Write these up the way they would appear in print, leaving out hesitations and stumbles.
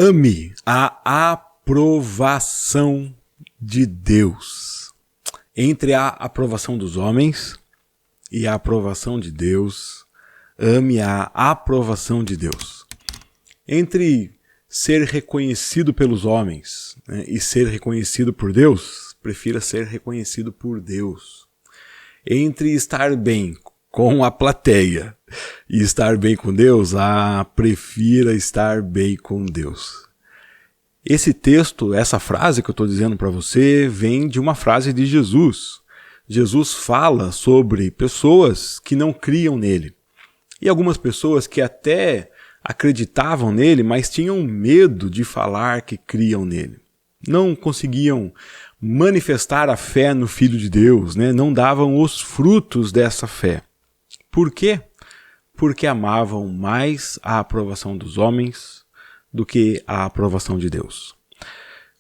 Ame a aprovação de Deus. Entre a aprovação dos homens e a aprovação de Deus, ame a aprovação de Deus. Entre ser reconhecido pelos homens, né, e ser reconhecido por Deus, prefira ser reconhecido por Deus. Entre estar bem com a plateia e estar bem com Deus, prefira estar bem com Deus. Esse texto, essa frase que eu estou dizendo para você, vem de uma frase de Jesus. Jesus fala sobre pessoas que não criam nele. E algumas pessoas que até acreditavam nele, mas tinham medo de falar que criam nele. Não conseguiam manifestar a fé no Filho de Deus, né? Não davam os frutos dessa fé. Por quê? Porque amavam mais a aprovação dos homens do que a aprovação de Deus.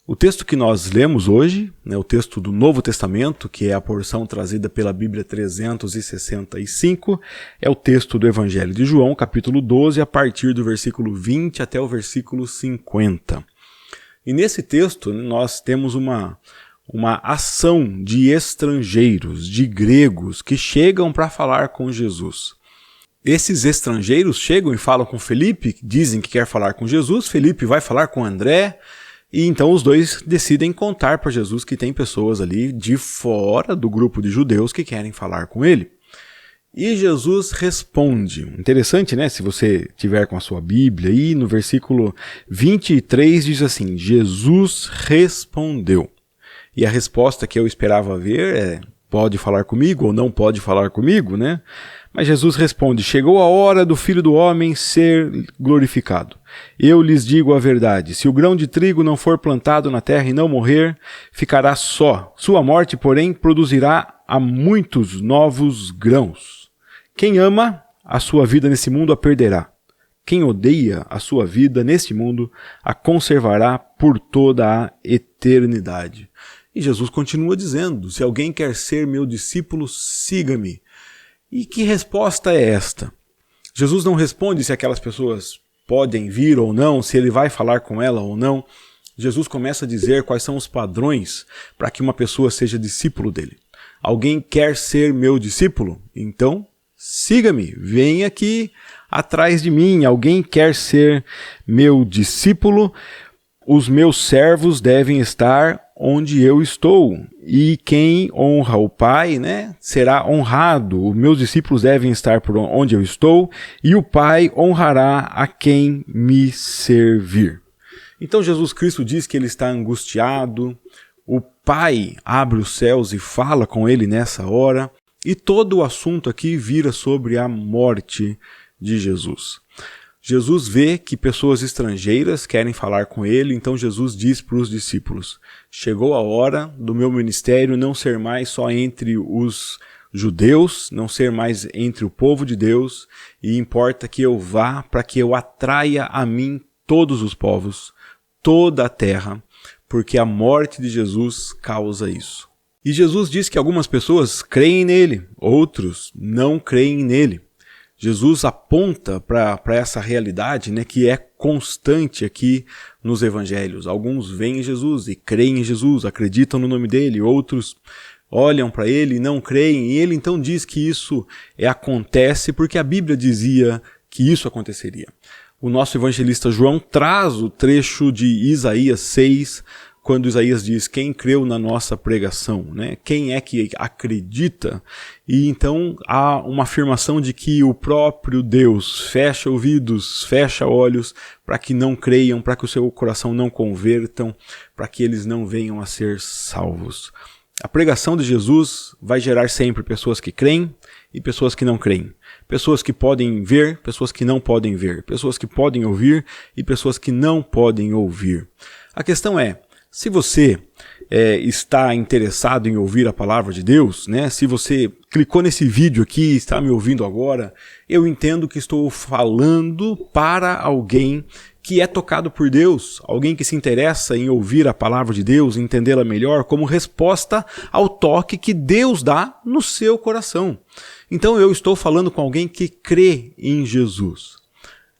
O texto que nós lemos hoje, né, o texto do Novo Testamento, que é a porção trazida pela Bíblia 365, é o texto do Evangelho de João, capítulo 12, a partir do versículo 20 até o versículo 50. E nesse texto nós temos uma ação de estrangeiros, de gregos, que chegam para falar com Jesus. Esses estrangeiros chegam e falam com Felipe, dizem que quer falar com Jesus, Felipe vai falar com André, e então os dois decidem contar para Jesus que tem pessoas ali de fora do grupo de judeus que querem falar com ele. E Jesus responde. Interessante, né? Se você tiver com a sua Bíblia aí, no versículo 23 diz assim, Jesus respondeu. E a resposta que eu esperava ver é, pode falar comigo ou não pode falar comigo, né? Mas Jesus responde, chegou a hora do Filho do Homem ser glorificado. Eu lhes digo a verdade, se o grão de trigo não for plantado na terra e não morrer, ficará só. Sua morte, porém, produzirá a muitos novos grãos. Quem ama a sua vida nesse mundo a perderá. Quem odeia a sua vida neste mundo a conservará por toda a eternidade. E Jesus continua dizendo, se alguém quer ser meu discípulo, siga-me. E que resposta é esta? Jesus não responde se aquelas pessoas podem vir ou não, se ele vai falar com ela ou não. Jesus começa a dizer quais são os padrões para que uma pessoa seja discípulo dele. Alguém quer ser meu discípulo? Então, siga-me, venha aqui atrás de mim. Alguém quer ser meu discípulo? Os meus servos devem estar onde eu estou. E quem honra o Pai, né, será honrado. Os meus discípulos devem estar por onde eu estou, e o Pai honrará a quem me servir. Então Jesus Cristo diz que ele está angustiado, o Pai abre os céus e fala com ele nessa hora, e todo o assunto aqui vira sobre a morte de Jesus. Jesus vê que pessoas estrangeiras querem falar com ele, então Jesus diz para os discípulos, chegou a hora do meu ministério não ser mais só entre os judeus, não ser mais entre o povo de Deus, e importa que eu vá para que eu atraia a mim todos os povos, toda a terra, porque a morte de Jesus causa isso. E Jesus diz que algumas pessoas creem nele, outros não creem nele. Jesus aponta para essa realidade, né, que é constante aqui nos evangelhos. Alguns veem Jesus e creem em Jesus, acreditam no nome dele, outros olham para ele e não creem. E ele então diz que isso acontece porque a Bíblia dizia que isso aconteceria. O nosso evangelista João traz o trecho de Isaías 6, quando Isaías diz, quem creu na nossa pregação, né? Quem é que acredita? E então há uma afirmação de que o próprio Deus fecha ouvidos, fecha olhos, para que não creiam, para que o seu coração não convertam, para que eles não venham a ser salvos. A pregação de Jesus vai gerar sempre pessoas que creem e pessoas que não creem. Pessoas que podem ver, pessoas que não podem ver. Pessoas que podem ouvir e pessoas que não podem ouvir. A questão é, se você está interessado em ouvir a palavra de Deus, né? Se você clicou nesse vídeo aqui e está me ouvindo agora, eu entendo que estou falando para alguém que é tocado por Deus, alguém que se interessa em ouvir a palavra de Deus, entendê-la melhor, como resposta ao toque que Deus dá no seu coração. Então eu estou falando com alguém que crê em Jesus.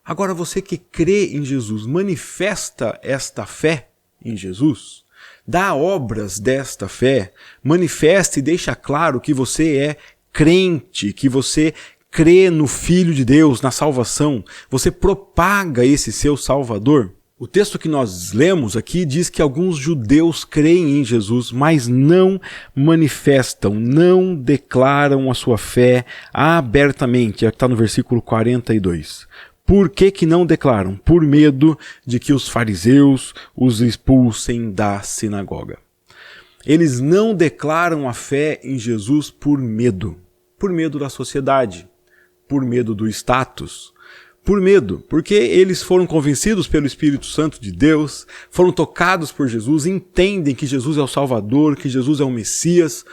Agora você que crê em Jesus, manifesta esta fé em Jesus, dá obras desta fé, manifesta e deixa claro que você é crente, que você crê no Filho de Deus, na salvação, você propaga esse seu Salvador. O texto que nós lemos aqui diz que alguns judeus creem em Jesus, mas não manifestam, não declaram a sua fé abertamente. Está no versículo 42. Por que não declaram? Por medo de que os fariseus os expulsem da sinagoga. Eles não declaram a fé em Jesus por medo da sociedade, por medo do status, por medo, porque eles foram convencidos pelo Espírito Santo de Deus, foram tocados por Jesus, entendem que Jesus é o Salvador, que Jesus é o Messias,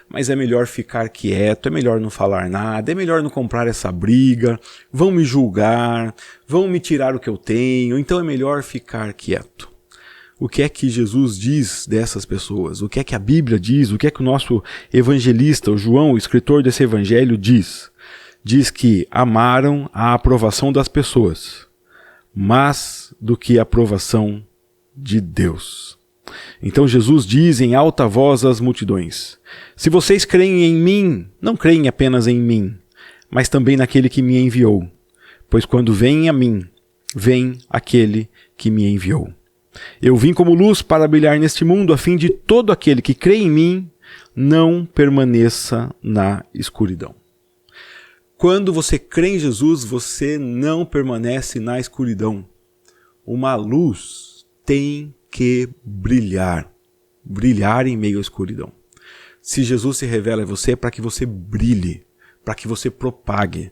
mas é melhor ficar quieto, é melhor não falar nada, é melhor não comprar essa briga, vão me julgar, vão me tirar o que eu tenho, então é melhor ficar quieto. O que é que Jesus diz dessas pessoas? O que é que a Bíblia diz? O que é que o nosso evangelista, o João, o escritor desse evangelho, diz? Diz que amaram a aprovação das pessoas, mais do que a aprovação de Deus. Então Jesus diz em alta voz às multidões: se vocês creem em mim, não creem apenas em mim, mas também naquele que me enviou. Pois quando vem a mim, vem aquele que me enviou. Eu vim como luz para brilhar neste mundo, a fim de todo aquele que crê em mim não permaneça na escuridão. Quando você crê em Jesus, você não permanece na escuridão. Uma luz tem que brilhar em meio à escuridão. Se Jesus se revela a você, é para que você brilhe, para que você propague,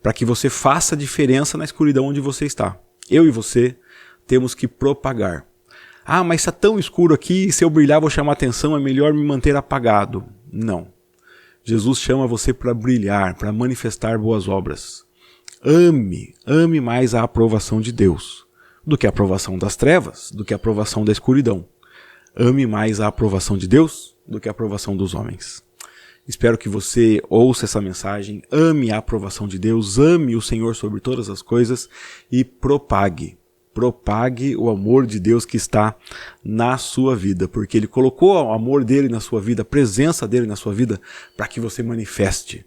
para que você faça a diferença na escuridão onde você está. Eu e você temos que propagar. Ah, mas está tão escuro aqui, se eu brilhar vou chamar atenção, é melhor me manter apagado. Não. Jesus chama você para brilhar, para manifestar boas obras. Ame mais a aprovação de Deus do que a aprovação das trevas, do que a aprovação da escuridão. Ame mais a aprovação de Deus do que a aprovação dos homens. Espero que você ouça essa mensagem, ame a aprovação de Deus, ame o Senhor sobre todas as coisas e propague o amor de Deus que está na sua vida, porque Ele colocou o amor dele na sua vida, a presença dele na sua vida, para que você manifeste,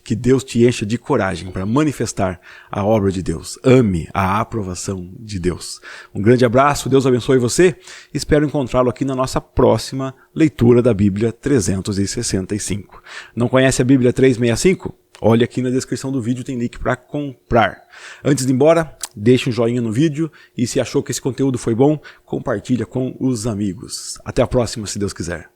que Deus te encha de coragem para manifestar a obra de Deus. Ame a aprovação de Deus. Um grande abraço, Deus abençoe você, espero encontrá-lo aqui na nossa próxima leitura da Bíblia 365. Não conhece a Bíblia 365? Olha aqui na descrição do vídeo, tem link para comprar. Antes de ir embora, deixe um joinha no vídeo e se achou que esse conteúdo foi bom, compartilha com os amigos. Até a próxima, se Deus quiser.